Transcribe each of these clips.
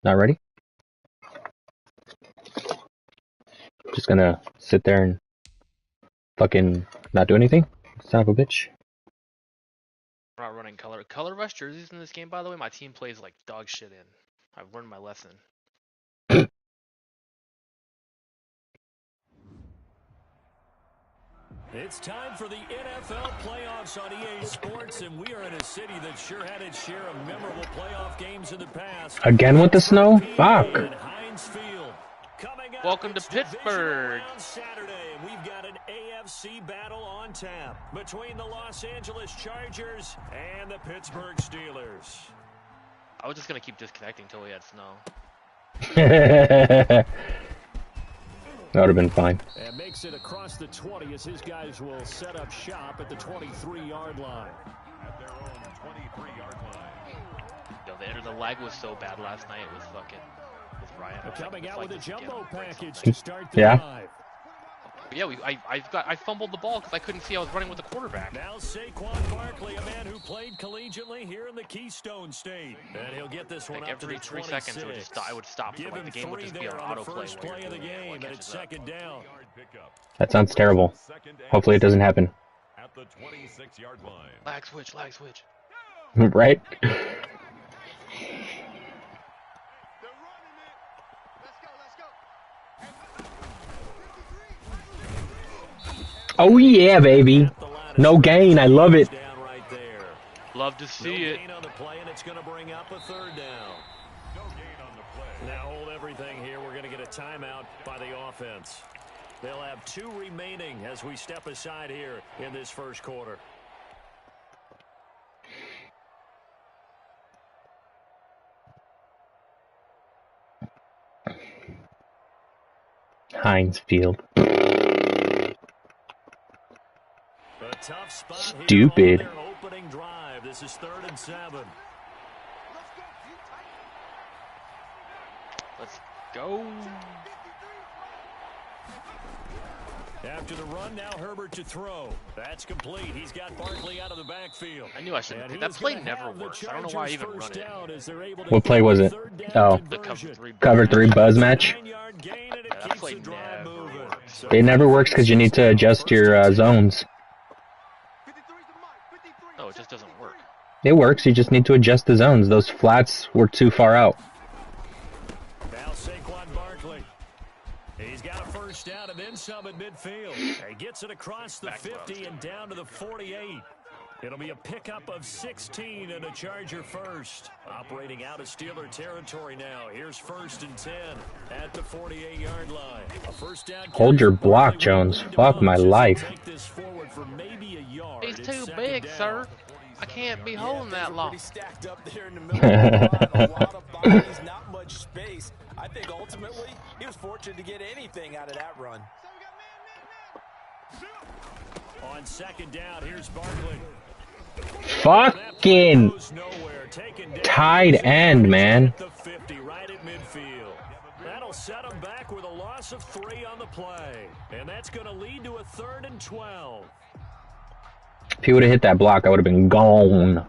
Not ready? Just gonna sit there and fucking not do anything? Son of a bitch. We're not running color rush jerseys in this game, by the way. My team plays like dog shit in. I've learned my lesson. It's time for the NFL playoffs on EA Sports, and we are in a city that sure had its share of memorable playoff games in the past. Again with the snow? Fuck. Welcome to Pittsburgh. Saturday, and we've got an AFC battle on tap between the Los Angeles Chargers and the Pittsburgh Steelers. I was just gonna keep disconnecting until we had snow. That would have been fine. And makes it across the 20 as his guys will set up shop at the 23-yard line. At their own 23-yard line. Yo, the lag was so bad last night. It was fucking with Ryan. Coming out with a jumbo package to start the yeah. drive. Yeah, I fumbled the ball because I couldn't see I was running with the quarterback. Now Saquon Barkley, a man who played collegiately here in the Keystone State, and he'll get this one like up to the every 3 seconds I would stop. Give so, like, the game would just be on autoplay. First play of the game, and it's second down. That sounds terrible. Hopefully it doesn't happen. At the 26-yard line. Lag switch. Right? Oh yeah, baby. No gain. I love it. Love to see it. On the play, and it's going to bring up a third down. No gain on the play. Now hold everything here. We're going to get a timeout by the offense. They'll have 2 remaining as we step aside here in this first quarter. Heinz Field. Tough spot Stupid. here on their opening drive. This is 3rd and 7. Let's go. After the run, now Herbert to throw. That's complete. He's got Barkley out of the backfield. I knew I should have. That play never works. I don't know why I even run it. What play was it? Oh, the cover 3 buzz match. That play never works. It never works because you need to adjust your zones. No, it just doesn't work. It works. You just need to adjust the zones. Those flats were too far out. Now Saquon Barkley. He's got a first down and then some at midfield. He gets it across the 50 and down to the 48. It'll be a pickup of 16 and a Charger first. Operating out of Steeler territory now. Here's 1st and 10 at the 48-yard line. A first down. Hold your block, Jones. Fuck my life. He's too big, sir. I can't be holding that long. Stacked up there in the middle of the line. A lot of bodies, not much space. I think ultimately he was fortunate to get anything out of that run. On 2nd down, here's Barkley. Fucking tight end, man. The 50 right at midfield. That'll set him back with a loss of 3 on the play. And that's going to lead to a 3rd and 12. If he would have hit that block, I would have been gone.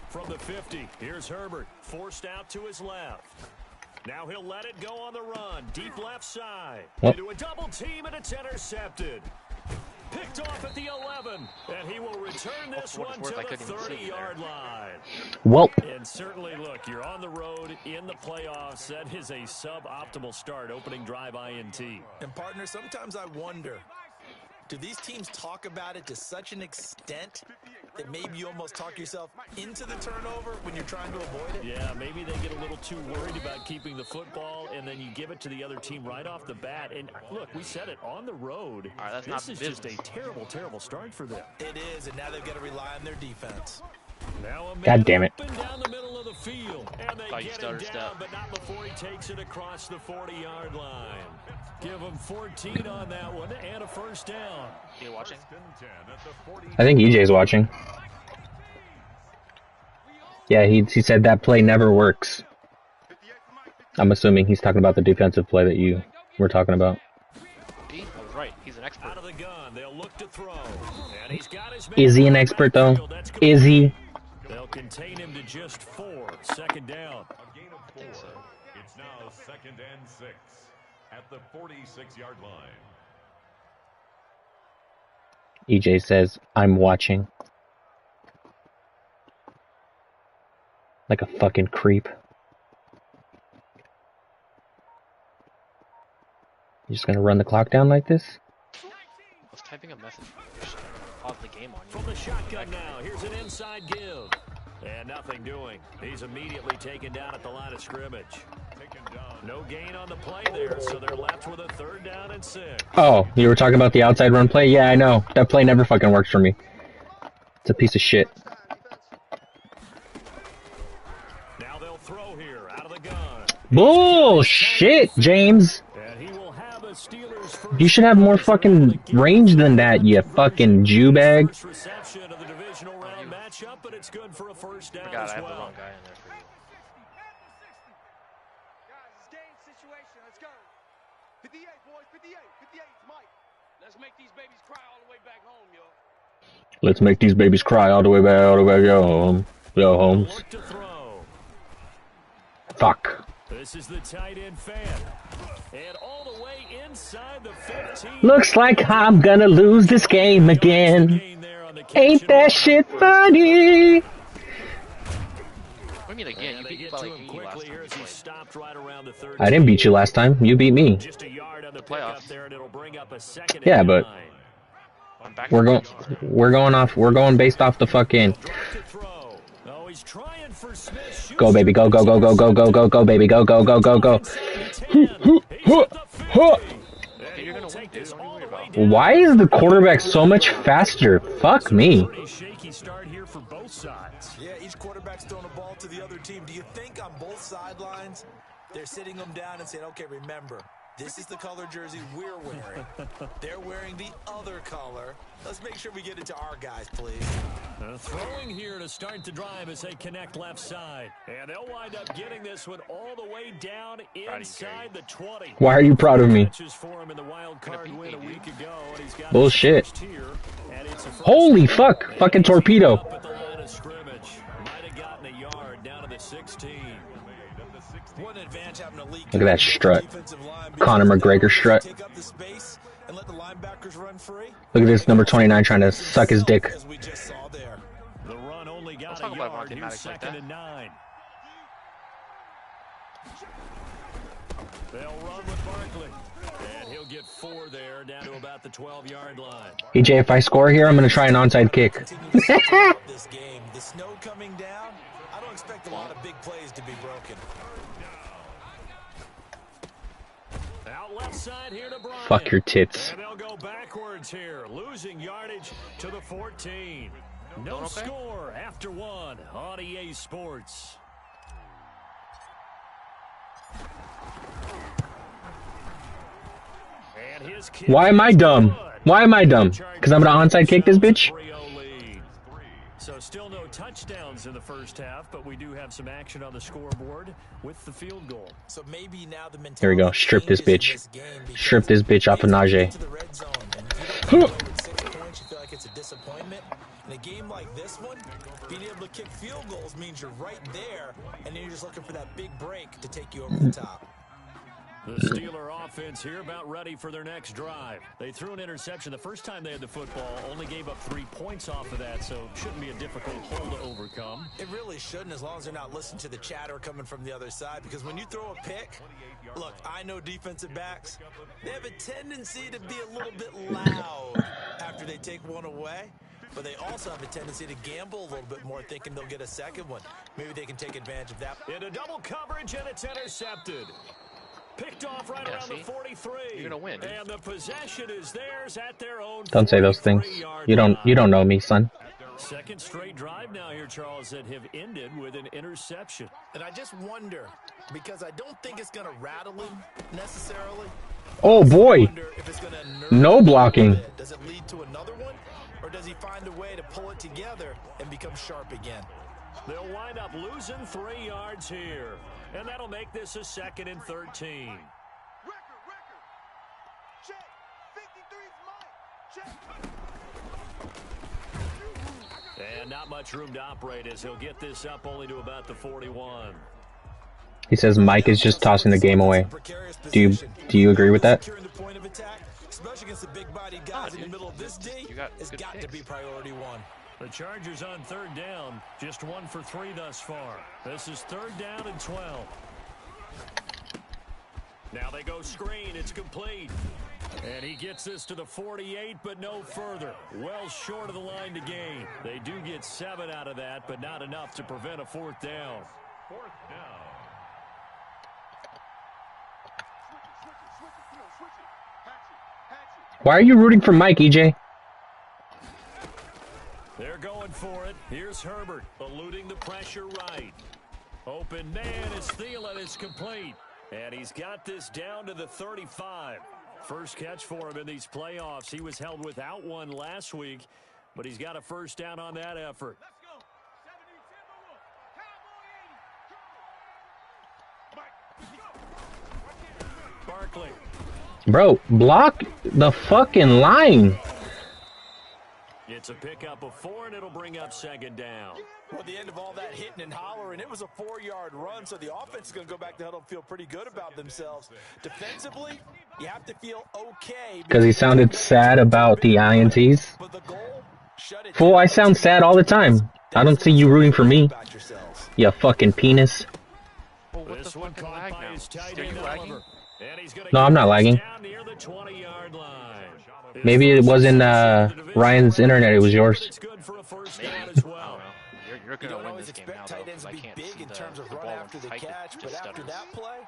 From the 50, here's Herbert, forced out to his left. Now he'll let it go on the run, deep left side. Into a double team, and it's intercepted. Picked off at the 11, and he will return this one to the 30-yard line. Well. And certainly, look, you're on the road in the playoffs. That is a suboptimal start, opening drive INT. And partner, sometimes I wonder, do these teams talk about it to such an extent that maybe you almost talk yourself into the turnover when you're trying to avoid it? Yeah, maybe they get a little too worried about keeping the football, and then you give it to the other team right off the bat. And look, we said it, on the road, this is just a terrible, terrible start for them. It is, and now they've got to rely on their defense. Now God damn it. Down the middle of the field, and they get him down, but not before he takes it across the 40-yard line. Give him 14 on that one, and a first down. You watching? I think EJ's watching. Yeah, he said that play never works. I'm assuming he's talking about the defensive play that you were talking about. He's an expert. Out of the gun, they'll look to throw. And he's got his Is he an expert though? Is he? They'll contain him to just 4. Second down. A gain of 4. So. It's now 2nd and 6 at the 46-yard line. EJ says, I'm watching. Like a fucking creep. You just gonna run the clock down like this? I was typing a message. Pause the game on you. From the shotgun now, here's an inside give. And nothing doing. He's immediately taken down at the line of scrimmage. No gain on the play there, so they're left with a 3rd down and 6. Oh, you were talking about the outside run play? Yeah, I know. That play never fucking works for me. It's a piece of shit. Now they'll throw here out of the gun. Bullshit, James. And he will have a Steelers first. You should have more fucking range than that, you fucking Jew bag. First reception of the divisional round matchup, but it's good for a first down God, as I have well. the wrong guy in there for you. Let's make these babies cry all the way back, home. Yo, Holmes. Look to throw. Fuck. This is the tight end fan. And all the way inside the 15. Looks like I'm gonna lose this game again. Ain't that shit funny? What do you mean again? You beat me by like 80 last time we played. Stopped right around the 13. I didn't beat you last time. You beat me. Just a yard on the Playoffs. pickup there, and it'll bring up a 2nd Yeah, and but 9. I'm back we're to going. We're going based off the fucking. Drop to throw. Oh, he's trying for Smith. Go, baby, go, go, go, go, go, go, go, go, baby, go, go, go, go, go. Okay, you're gonna win, dude. Don't worry about it. Why is the quarterback so much faster? Fuck me. Pretty shaky start here for both sides. Yeah, each quarterback's throwing a ball to the other team. Do you think on both sidelines they're sitting them down and saying, okay, remember, this is the color jersey we're wearing. They're wearing the other color. Let's make sure we get it to our guys, please. Throwing here to start the drive as they connect left side. And they'll wind up getting this one all the way down inside the 20. Why are you proud of me? For him in the wild card win a week ago, and he's got Bullshit. his first here, and it's a first Holy down. fuck. Fucking torpedo. Up at the line of scrimmage. Might have gotten a yard down to the 16. What an advantage having a league. Look at that strut. Conor McGregor strut. Take up the space and let the linebackers run free. Look at this number 29 trying to suck his dick. As we just saw there. The run only got talk a about yard. Martin Here's Maddox like 2nd that. and 9. They'll run with Barkley. And he'll get 4 there, down to about the 12-yard line. EJ, if I score here, I'm going to try an onside kick. Continue to set up this game. The snow coming down. I don't expect a lot of big plays to be broken. Out left side here to Bryant. Fuck your tits. And they'll go backwards here, losing yardage to the 14. No Okay. score after 1 on EA Sports. And his kick Why am I is dumb? good. Why am I dumb? Because I'm going to onside kick this bitch? 3-0 lead. So still no touchdowns in the first half, but we do have some action on the scoreboard with the field goal. So maybe now the mentality Here we go. Strip this changes in bitch. this game because Strip this bitch off of Najee. to the red zone, and if you don't get away with 6 points, you feel like it's a disappointment. In a game like this one, being able to kick field goals means you're right there, and then you're just looking for that big break to take you over the top. The Steeler offense here about ready for their next drive. They threw an interception the first time they had the football, only gave up 3 points off of that, so shouldn't be a difficult hole to overcome. It really shouldn't, as long as they're not listening to the chatter coming from the other side, because when you throw a pick, look, I know defensive backs, they have a tendency to be a little bit loud after they take one away, but they also have a tendency to gamble a little bit more, thinking they'll get a second one. Maybe they can take advantage of that. Into double coverage, and it's intercepted. Picked off right around the 43. You're gonna win, dude. And the possession is theirs at their own. Don't say those things. 43-yard You don't know me, son. Second straight drive now here, Charles, that have ended with an interception. And I just wonder, because I don't think it's going to rattle him necessarily. Oh boy. Wonder if it's gonna nerve No him a blocking. little bit. Does it lead to another one? Or does he find a way to pull it together and become sharp again? They'll wind up losing 3 yards here. And that'll make this a 2nd and 13. And not much room to operate as he'll get this up only to about the 41. He says Mike is just tossing the game away. Do you agree with that? Especially against the big body guys in the middle of this D, it's got to be priority one. The Chargers on third down, just 1 for 3 thus far. This is third down and 12. Now they go screen, it's complete. And he gets this to the 48, but no further. Well short of the line to gain. They do get 7 out of that, but not enough to prevent a fourth down. Fourth down. Why are you rooting for Mike, EJ? They're going for it. Here's Herbert, eluding the pressure right. Open man is Thielen, is complete. And he's got this down to the 35. First catch for him in these playoffs. He was held without one last week, but he's got a first down on that effort. Barkley. Bro, block the fucking line. It's a pickup of 4, and it'll bring up second down. Well, the end of all that hitting and hollering, it was a 4-yard run, so the offense is going to go back to huddle and feel pretty good about themselves. Defensively, you have to feel okay. Because he sounded sad about the INTs. Fool, I sound sad all the time. I don't see you rooting for me. You fucking penis. Well, what the fucking lag now? Are you lagging? No, I'm not lagging. Maybe it wasn't Ryan's internet, it was yours. You're going to win this game now, though, because I can't see the ball after the catch, but after that play,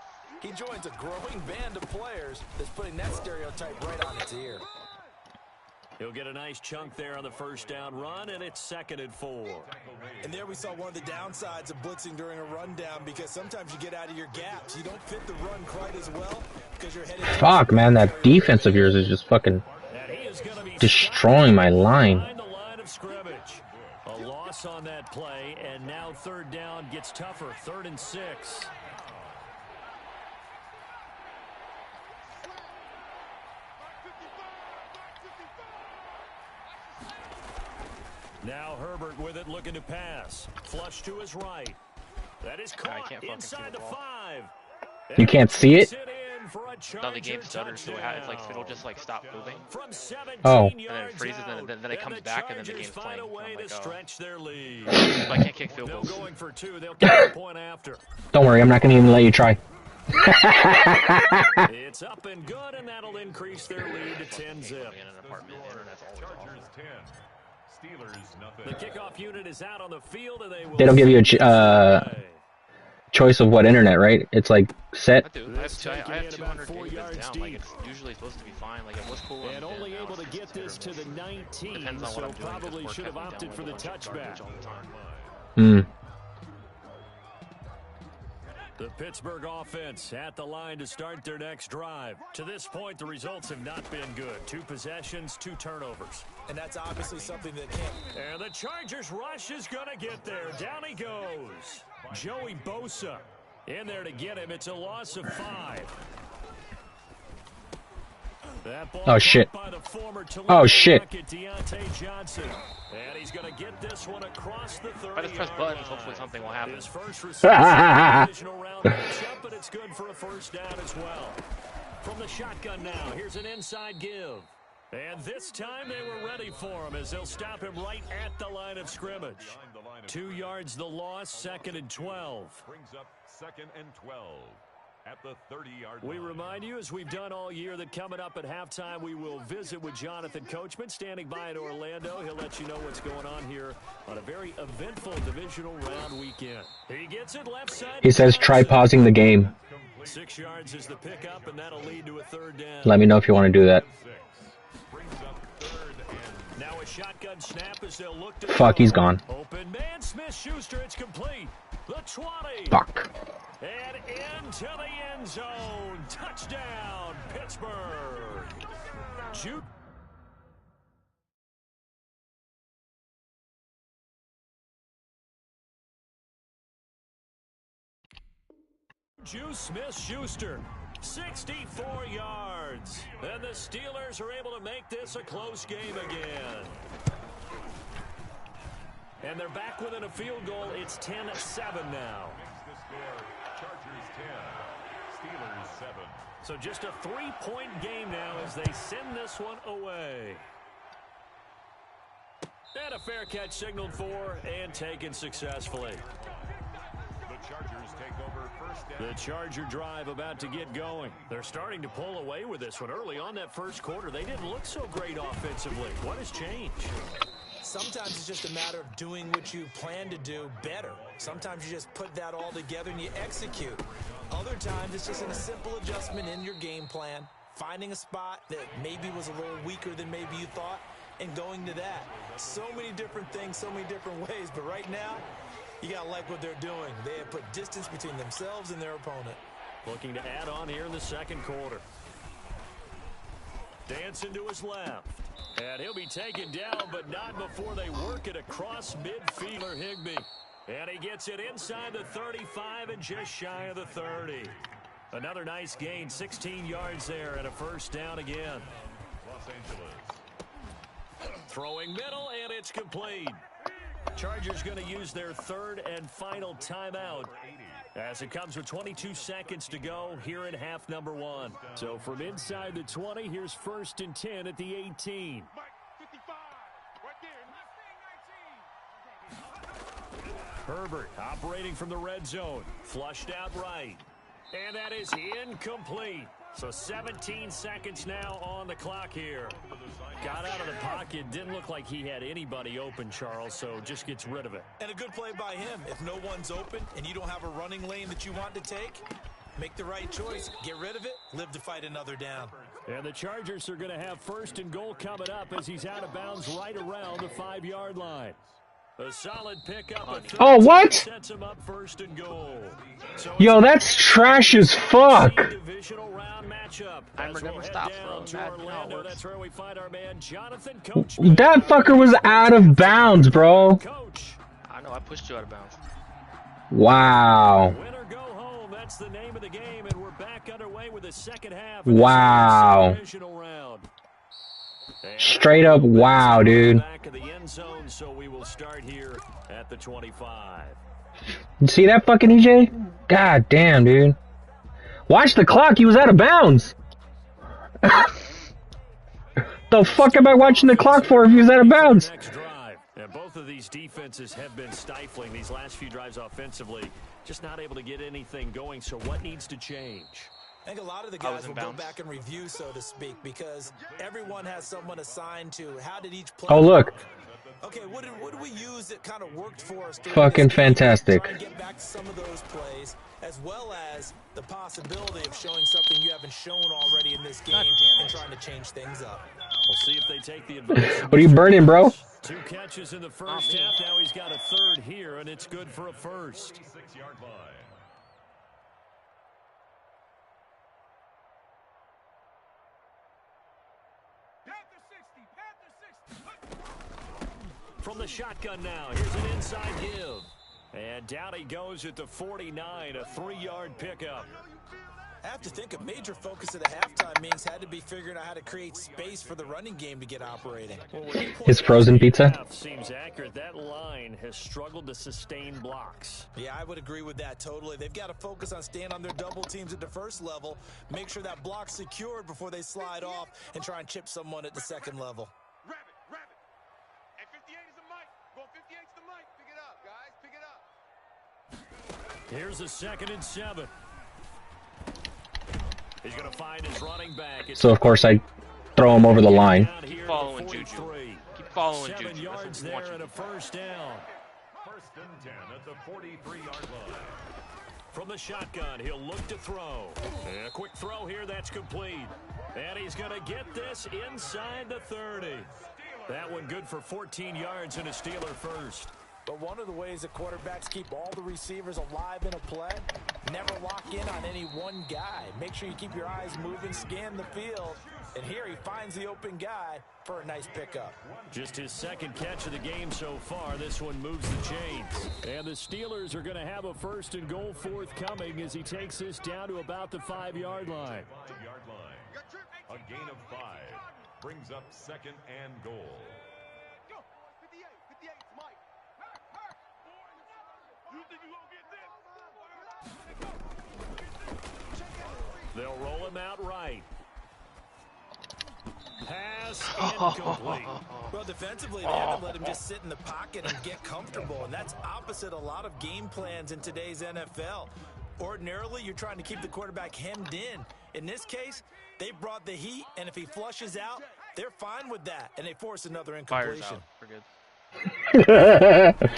he joins a growing band of players that's putting that stereotype right on its ear. He'll get a nice chunk there on the first down run, and it's 2nd and 4. And there we saw one of the downsides of blitzing during a rundown, because sometimes you get out of your gaps. You don't fit the run quite as well because you're headed. Fuck, man, that defense of yours is just fucking destroying my line. A loss on that play, and now third down gets tougher. 3rd and 6. Now Herbert with it, looking to pass. Flush to his right. That is caught inside the 5. You can't see it? No, the game stutters, so it's like it'll just like stop moving. Oh. And then it freezes, and then it comes back, and then the game's playing. I'm like, oh. I can't kick field goals. Don't worry, I'm not gonna even let you try. It's up and good, and that'll increase their lead to 10-zip. The kickoff unit is out on the field, and they don't give you a choice of what internet, right? It's like set. I do. I have 200 gigabits down. Like it's usually supposed to be fine. Like it was cool. And only able to get this to the 19. So probably should have opted for the touchback. The Pittsburgh offense at the line to start their next drive. To this point, the results have not been good. 2 possessions, 2 turnovers. And that's obviously something that can't. And the Chargers rush is going to get there. Down he goes. Joey Bosa in there to get him. It's a loss of 5. Oh shit. Oh shit. Johnson. And he's going to get this one across the 30. I just press buttons, hopefully something will happen. His first divisional round matchup, but it's good for a first down as well. From the shotgun now, here's an inside give. And this time they were ready for him as they'll stop him right at the line of scrimmage. 2 yards the loss, 2nd and 12. Brings up 2nd and 12 at the 30-yard line. We remind you, as we've done all year, that coming up at halftime, we will visit with Jonathan Coachman, standing by in Orlando. He'll let you know what's going on here on a very eventful divisional round weekend. He gets it left side. He says try pausing the game. 6 yards is the pickup, and that'll lead to a third down. Let me know if you want to do that. Now a shotgun snap as they'll look to Fuck, he's gone. Open man, Smith-Schuster, it's complete. The 20. Fuck. And into the end zone. Touchdown, Pittsburgh. Juice Smith-Schuster. 64 yards. And the Steelers are able to make this a close game again. And they're back within a field goal. It's 10-7 now. Chargers 10, Steelers 7. So just a 3-point game now as they send this one away. And a fair catch signaled for and taken successfully. The Chargers take over first down. The Charger drive about to get going. They're starting to pull away with this one. Early on that first quarter, they didn't look so great offensively. What has changed? Sometimes it's just a matter of doing what you plan to do better. Sometimes you just put that all together and you execute. Other times it's just a simple adjustment in your game plan, finding a spot that maybe was a little weaker than maybe you thought, and going to that. So many different things, so many different ways, but right now, you got to like what they're doing. They have put distance between themselves and their opponent. Looking to add on here in the second quarter. Dancing to his left. And he'll be taken down, but not before they work it across midfielder Higbee. And he gets it inside the 35 and just shy of the 30. Another nice gain, 16 yards there and a first down again. Los Angeles. Throwing middle, and it's complete. Chargers going to use their third and final timeout as it comes with 22 seconds to go here in half number one. So from inside the 20, here's first and 10 at the 18. Herbert operating from the red zone. Flushed out right. And that is incomplete. So 17 seconds now on the clock here. Got out of the pocket. Didn't look like he had anybody open, Charles, so just gets rid of it. And a good play by him. If no one's open and you don't have a running lane that you want to take, make the right choice. Get rid of it. Live to fight another down. And the Chargers are going to have first and goal coming up as he's out of bounds right around the 5-yard line. A solid pickup. Oh, what? Sets him up first and goal. So Yo, that's trash as fuck. Divisional round matchup. Timer never stops, bro. Orlando, that's where we find our man Jonathan Coach. That fucker was out of bounds, bro. Coach. I know, I pushed you out of bounds. Wow. Win or go home, that's the name of the game, and we're back underway with the second half. Wow. Divisional round. Straight up wow, dude. Back of the end zone, so we will start here at the 25. You see that fucking EJ? God damn, dude. Watch the clock. He was out of bounds. The fuck am I watching the clock for if he was out of bounds? Next drive. And both of these defenses have been stifling these last few drives offensively. Just not able to get anything going, so what needs to change? I think a lot of the guys will go back and review, so to speak, because everyone has someone assigned to how did each play. Oh, look. Okay, what did we use that kind of worked for us? Fucking fantastic. Try and get back to some of those plays, as well as the possibility of showing something you haven't shown already in this game and trying to change things up. We'll see if they take the advantage. What are you burning, bro? 2 catches in the first half. Now he's got a third here, and it's good for a first. 36-yard line. From the shotgun now, here's an inside give. And down he goes at the 49, a 3-yard pickup. I have to think a major focus of the halftime meetings had to be figuring out how to create space for the running game to get operating. His frozen pizza? Seems accurate. That line has struggled to sustain blocks. Yeah, I would agree with that totally. They've got to focus on staying on their double teams at the first level, make sure that block's secured before they slide off and try and chip someone at the second level. Rabbit. Hey, 58 is the mic. Go 58's the mic. Pick it up, guys. Pick it up. Here's a 2nd and 7. He's going to find his running back. So, of course, I throw him over the line. Keep following Juju. Keep following 7 Juju. yards there and a first down. First and 10 at the 43-yard line. From the shotgun, he'll look to throw. And a quick throw here, that's complete. And he's going to get this inside the 30. That one good for 14 yards and a Steeler first. But one of the ways that quarterbacks keep all the receivers alive in a play, never lock in on any one guy. Make sure you keep your eyes moving, scan the field. And here he finds the open guy for a nice pickup. Just his second catch of the game so far. This one moves the chains. And the Steelers are going to have a 1st and goal forthcoming as he takes this down to about the 5-yard line. 5-yard line. A gain of 5 brings up 2nd and goal. Go. 58, 58, Mike. You think you gonna get this? They'll roll him out right. Pass incomplete. Well, defensively, they haven't let him just sit in the pocket and get comfortable, and that's opposite a lot of game plans in today's NFL. Ordinarily, you're trying to keep the quarterback hemmed in. In this case, they brought the heat, and if he flushes out, they're fine with that, and they force another Fires incompletion. out. We're good.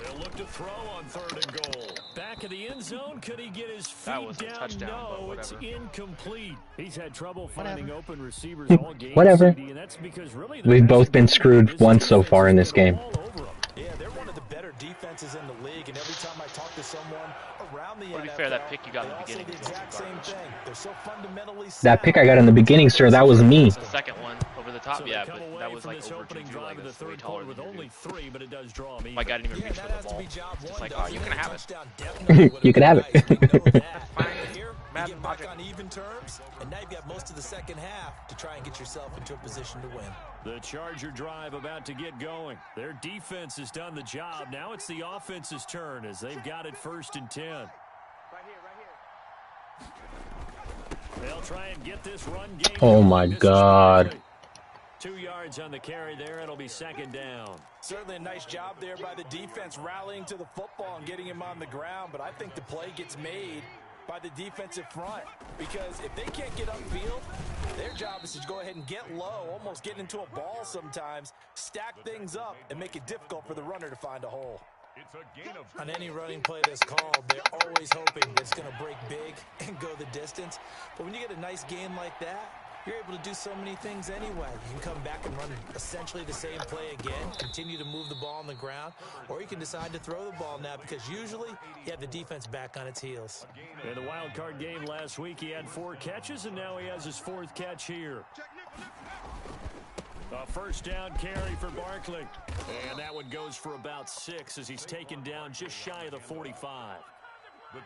They'll look to throw on 3rd and goal. Back of the end zone. Could he get his feet That was a down? touchdown, but No, it's whatever. incomplete. He's had trouble finding open receivers all game. Whatever. CD, and that's because really We've both been screwed once so far in this game. Yeah, they're one of the better defenses in the league, and every time I talk to someone around the Well, to be NFL, fair, that pick you got in the they all say beginning the was exact same garbage. thing. They're so fundamentally That pick I sound. got in the beginning, sir, that was me. The second one over the top, So yeah, they come but away that was from like this over opening Juju, drive like of the that's way 3rd taller quarter with than only you. 3, but it does draw him. My guy didn't even Yeah, reach that for the has to ball. be job Just one, like, oh, doesn't you it? can have it. Touchdown definitely You can have it. would've been nice. We know that. Fine. But here, you Madden get back logic. on even terms, and now you've got most of the second half to try and get yourself into a position to win. The Charger drive about to get going. Their defense has done the job. Now it's the offense's turn as they've got it 1st and 10. Right here, right here. They'll try and get this run game. Oh going. my This is God. Barkley. 2 yards on the carry there. It'll be 2nd down. Certainly a nice job there by the defense rallying to the football and getting him on the ground, but I think the play gets made by the defensive front because if they can't get upfield, their job is to go ahead and get low, almost get into a ball sometimes, stack things up, and make it difficult for the runner to find a hole. It's a gain of On any running play that's called, they're always hoping that it's going to break big and go the distance. But when you get a nice game like that, you're able to do so many things anyway. You can come back and run essentially the same play again, continue to move the ball on the ground, or you can decide to throw the ball now because usually you have the defense back on its heels. In the wild card game last week, he had 4 catches, and now he has his 4th catch here. A 1st down carry for Barkley. And that one goes for about 6 as he's taken down just shy of the 45.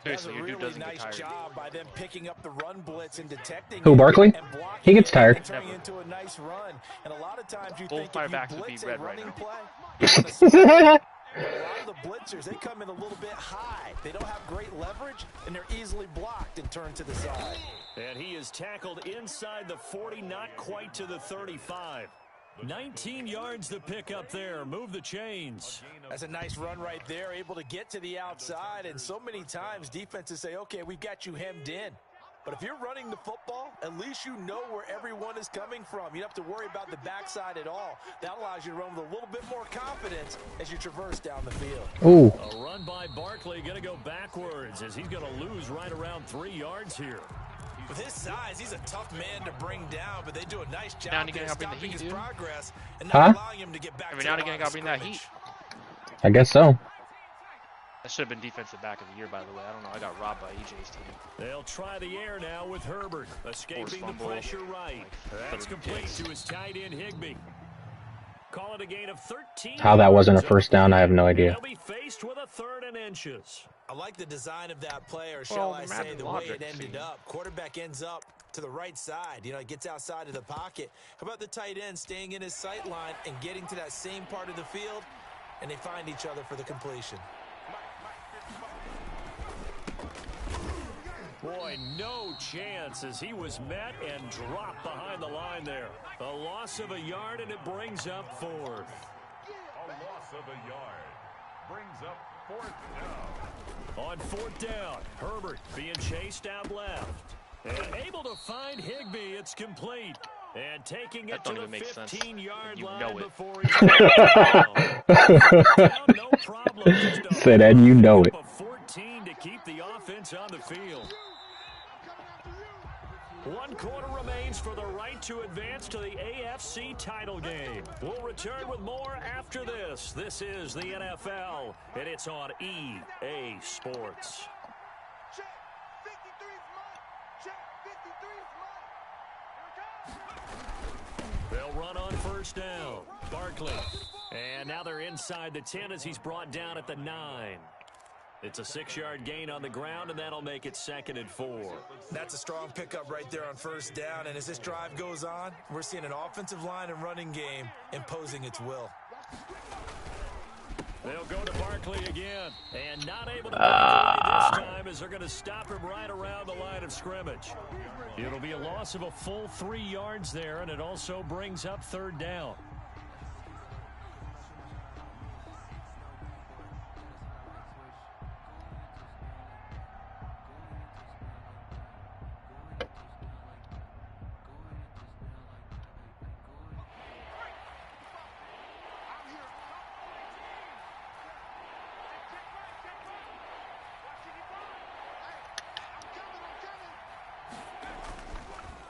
That's a Seriously, your dude really doesn't get nice tired. job by them picking up the run blitz and detecting Who, it Barkley? and blocking He gets it tired. and turning Never. into a nice run. And a lot of times you Both think my if you backs would be blitz a red right running now. play, you're gonna score. But a lot of the blitzers, they come in a little bit high. They don't have great leverage, and they're easily blocked and turned to the side. And he is tackled inside the 40, not quite to the 35. 19 yards to pick up there. Move the chains. That's a nice run right there, able to get to the outside. And so many times defenses say, okay, we've got you hemmed in. But if you're running the football, at least you know where everyone is coming from. You don't have to worry about the backside at all. That allows you to run with a little bit more confidence as you traverse down the field. Ooh. A run by Barkley going to go backwards as he's going to lose right around 3 yards here. With his size, he's a tough man to bring down, but they do a nice job now and again, there I gotta bring the stopping heat, his dude. progress and Huh? not allowing him to get back Every to now the and again, I line gotta of bring that scrimmage. I heat. guess so. That should have been defensive back of the year, by the way. I don't know. I got robbed by EJ's team. They'll try the air now with Herbert. Escaping the fumble. pressure right. That's third complete kicks. to his tight end, Higbee. Call it a gain of 13. How that wasn't a first down, I have no idea. They'll be faced with a 3rd and inches. I like the design of that play, or shall Well, I say Madden the way logic, it ended see. up. Quarterback ends up to the right side. You know, he gets outside of the pocket. How about the tight end staying in his sight line and getting to that same part of the field, and they find each other for the completion. Boy, no chance as he was met and dropped behind the line there. A loss of a yard, and it brings up 4th. a loss of a yard. Brings up 4th down. On 4th down, Herbert being chased out left. And able to find Higbee. It's complete. And taking it That to don't the even make sense. 15-yard You line know it. before he's down. No problem. Just a Said, and you know it. pickup of 14 to keep the offense on the field. 1 quarter remains for the right to advance to the AFC title game. We'll return with more after this. This is the NFL, and it's on EA Sports. Check. 53's mine. Check. 53's mine. Here it comes. They'll run on first down. Barkley. And now they're inside the 10 as he's brought down at the 9. It's a 6-yard gain on the ground, and that'll make it 2nd and 4. That's a strong pickup right there on first down. And as this drive goes on, we're seeing an offensive line and running game imposing its will. They'll go to Barkley again. And not able to break away this time as they're going to stop him right around the line of scrimmage. It'll be a loss of a full 3 yards there, and it also brings up 3rd down.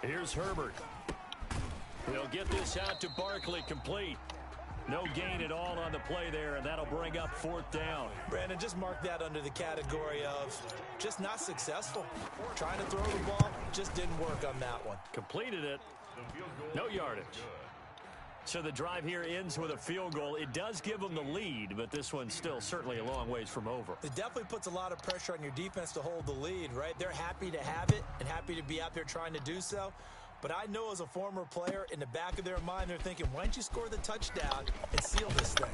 Here's Herbert. He'll get this out to Barkley, complete. No gain at all on the play there, and that'll bring up 4th down. Brandon, just mark that under the category of just not successful. Trying to throw the ball, just didn't work on that one. Completed it. No yardage. So the drive here ends with a field goal. It does give them the lead, but this one's still certainly a long ways from over. It definitely puts a lot of pressure on your defense to hold the lead, right? They're happy to have it and happy to be out there trying to do so. But I know as a former player, in the back of their mind, they're thinking, why don't you score the touchdown and seal this thing?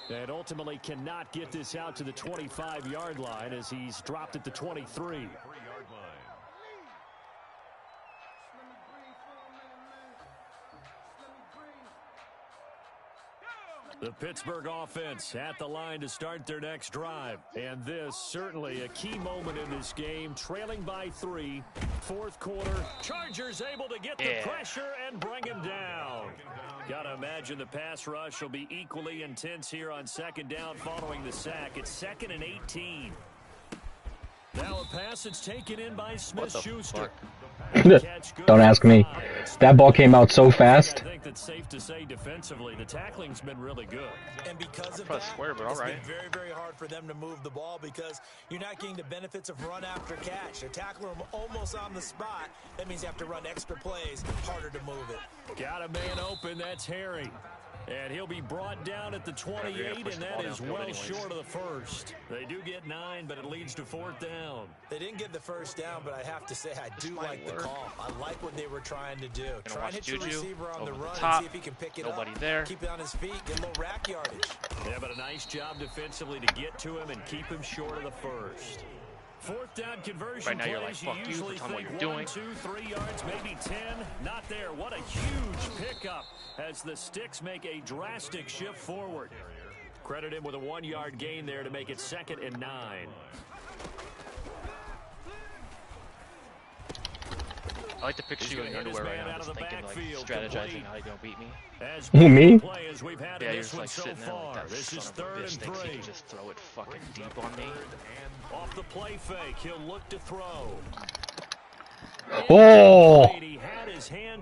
And ultimately cannot get this out to the 25-yard line as he's dropped at the 23. The Pittsburgh offense at the line to start their next drive. And this certainly a key moment in this game. Trailing by 3, 4th quarter. Chargers able to get the pressure and bring him down. Gotta imagine the pass rush will be equally intense here on 2nd down following the sack. It's 2nd and 18. Now a pass that's taken in by Smith-Schuster. Don't ask me. That ball came out so fast. I think that's safe to say defensively, the tackling's been really good. And because of Press that, square, but it's all right. been very, very hard for them to move the ball because you're not getting the benefits of run after catch. They're tackling them almost on the spot. That means you have to run extra plays, harder to move it. Got a man open, that's Harry. And he'll be brought down at the 28, and that is well short of the first. They do get 9, but it leads to 4th down. They didn't get the first down, but I have to say I do like the call. I like what they were trying to do. Try and hit your receiver on the run and see if he can pick it up. Nobody there. Keep it on his feet, get a little rack yardage. Yeah, but a nice job defensively to get to him and keep him short of the first. 4th down conversion Right now you're like, plays, fuck you, usually tell me what think you're 1, doing. 2, 3 yards, maybe 10. Not there. What a huge pickup as the Sticks make a drastic shift forward. Credit him with a 1-yard gain there to make it 2nd and 9. I like to picture you in your underwear right now, just thinking, like, strategizing how you're going to beat me. Who, me? Yeah, you're just, like, sitting there like that son of a bitch thinks he can just throw it fucking deep on me. Off the play fake, he'll look to throw. Oh!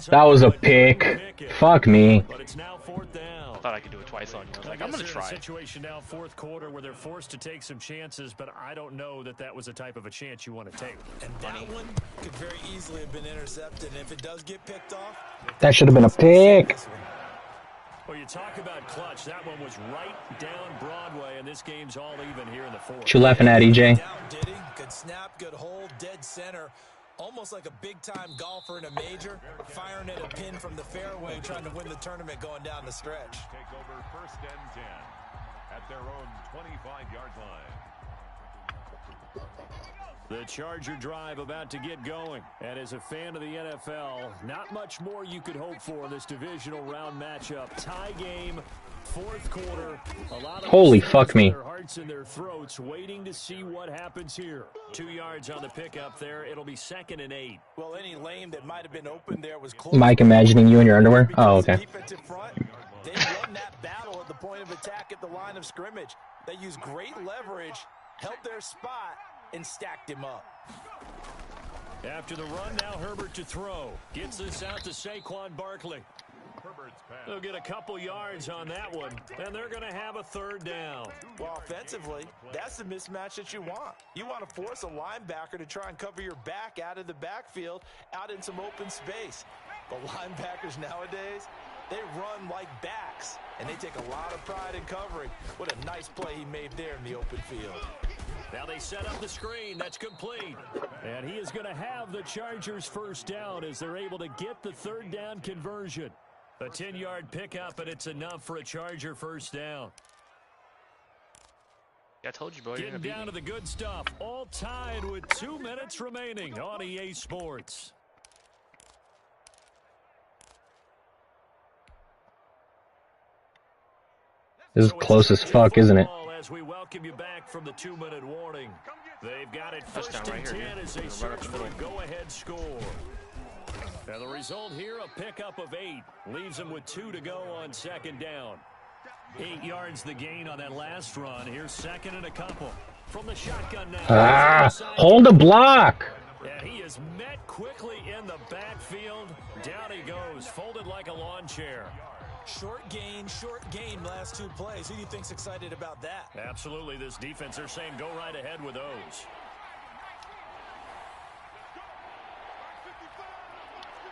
That was a pick. Fuck me. But it's now 4th down. Thought I could do it twice on you. I was like, I'm going to try. A situation now, 4th quarter, where they're forced to take some chances, but I don't know that that was the type of a chance you want to take. And that one could very easily have been intercepted. And if it does get picked off, That should have been a pick. Well, you talk about clutch. That one was right down Broadway, and this game's all even here in the 4th. What you laughing at, EJ? down, did he? Good snap, good hold, dead center. Almost like a big-time golfer in a major, firing at a pin from the fairway, trying to win the tournament going down the stretch. Take over 1st and 10 at their own 25-yard line. The Charger drive about to get going. And as a fan of the NFL, not much more you could hope for in this divisional round matchup. Tie game, 4th quarter. A lot of Holy fuck me. their hearts in their throats, waiting to see what happens here. 2 yards on the pickup there. It'll be 2nd and 8. Well, any lane that might have been open there was close. Mike imagining you in your underwear? Oh, okay. Defensive front, they won that battle at the point of attack at the line of scrimmage. They used great leverage, held their spot, and stacked him up. After the run, now Herbert to throw. Gets this out to Saquon Barkley. They'll get a couple yards on that one, and they're going to have a third down. Well, offensively, that's the mismatch that you want. You want to force a linebacker to try and cover your back out of the backfield, out in some open space. But linebackers nowadays, they run like backs, and they take a lot of pride in covering. What a nice play he made there in the open field. Now they set up the screen. That's complete. And he is going to have the Chargers first down as they're able to get the third down conversion. A 10-yard pickup, and it's enough for a Charger first down. Yeah, I told you, bro. Getting down to the good stuff. All tied with 2 minutes remaining on EA Sports. This is close as fuck, isn't it? As we welcome you back from the 2-minute warning. They've got it first Touchdown and right here, 10 as they search for a go-ahead score. Now the result here, a pickup of 8. Leaves them with 2 to go on second down. 8 yards the gain on that last run. Here's second and a couple. From the shotgun now. Hold the block. And he is met quickly in the backfield. Down he goes, folded like a lawn chair. Short gain last 2 plays. Who do you think's excited about that? Absolutely, this defense, they're saying go right ahead with those.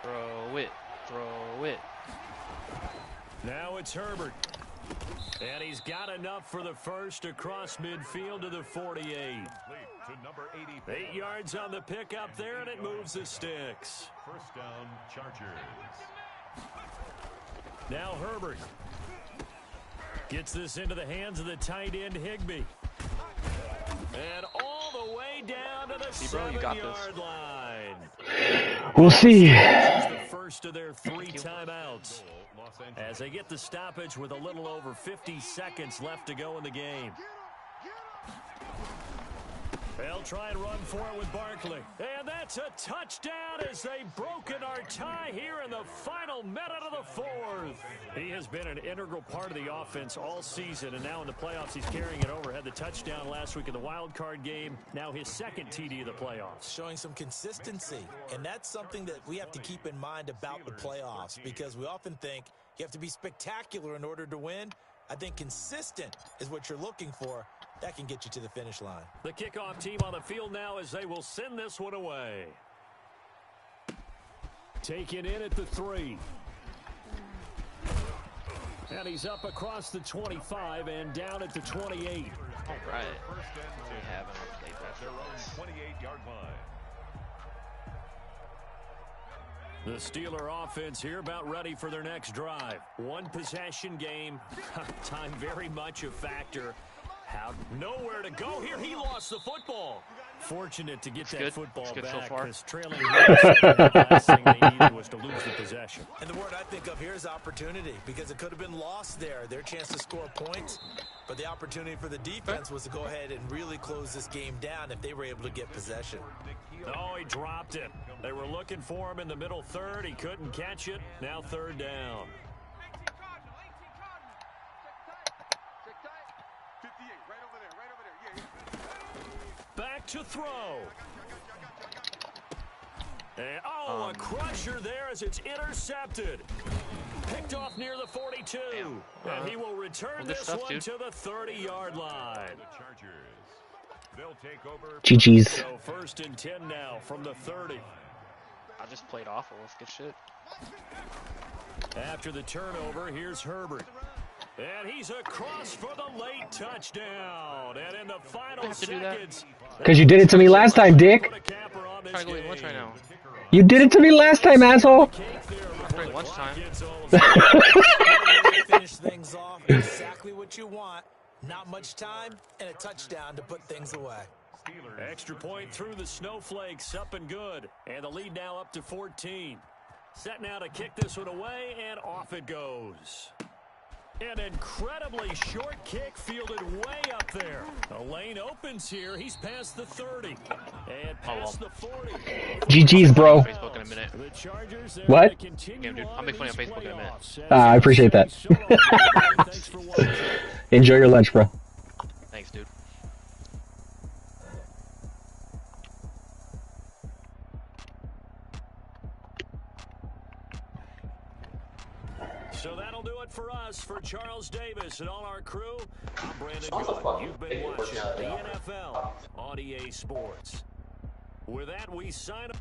Throw it. Throw it. Now it's Herbert. And he's got enough for the first across midfield to the 48. 8 yards on the pickup there, and it moves the sticks. First down, Chargers. Now Herbert gets this into the hands of the tight end Higbee. And all the way down to the 7-yard line. We'll see. This is the first of their 3 timeouts as they get the stoppage with a little over 50 seconds left to go in the game. They'll try and run for it with Barkley. And that's a touchdown as they've broken our tie here in the final minute of the 4th. He has been an integral part of the offense all season, and now in the playoffs he's carrying it over. Had the touchdown last week in the wild card game. Now his second TD of the playoffs. Showing some consistency, and that's something that we have to keep in mind about the playoffs because we often think you have to be spectacular in order to win. I think consistent is what you're looking for. That can get you to the finish line. The kickoff team on the field now as they will send this one away. Taken in at the 3. And he's up across the 25 and down at the 28. All right. We have an play back Their own 28-yard line. The Steeler offense here about ready for their next drive. 1 possession game. Time very much a factor. Nowhere to go here. He lost the football. Fortunate to get that football back because trailing the last thing they needed was to lose the possession. And the word I think of here is opportunity because it could have been lost there. Their chance to score points, but the opportunity for the defense was to go ahead and really close this game down if they were able to get possession. Oh, he dropped it. They were looking for him in the middle third. He couldn't catch it. Now third down. Back to throw. And, a crusher there as it's intercepted. Picked off near the 42. And he will return this one to the 30-yard line. GG's. So first and 10 now from the 30. I just played awful. Let's get shit. After the turnover, here's Herbert. And he's across for the late touchdown. And in the final seconds. Because you did it to me last time, Dick. I'm trying to go eat lunch right now. You did it to me last time, asshole. During lunchtime. Finish things off exactly what you want. Not much time and a touchdown to put things away. Extra point through the snowflakes, up and good. And the lead now up to 14. Set now to kick this one away, and off it goes. An incredibly short kick fielded way up there. The lane opens here. He's past the 30 and past the 40. GG's, bro. Facebook in a minute. What? Game, dude. I'll make fun of Facebook in a minute. I appreciate that. Enjoy your lunch, bro. Thanks, dude. So that'll do it for us. For Charles Davis and all our crew, I'm Brandon Sounds like Good. fun. You've been Thank you for watching shouting the out. NFL on EA Sports. With that, we sign up.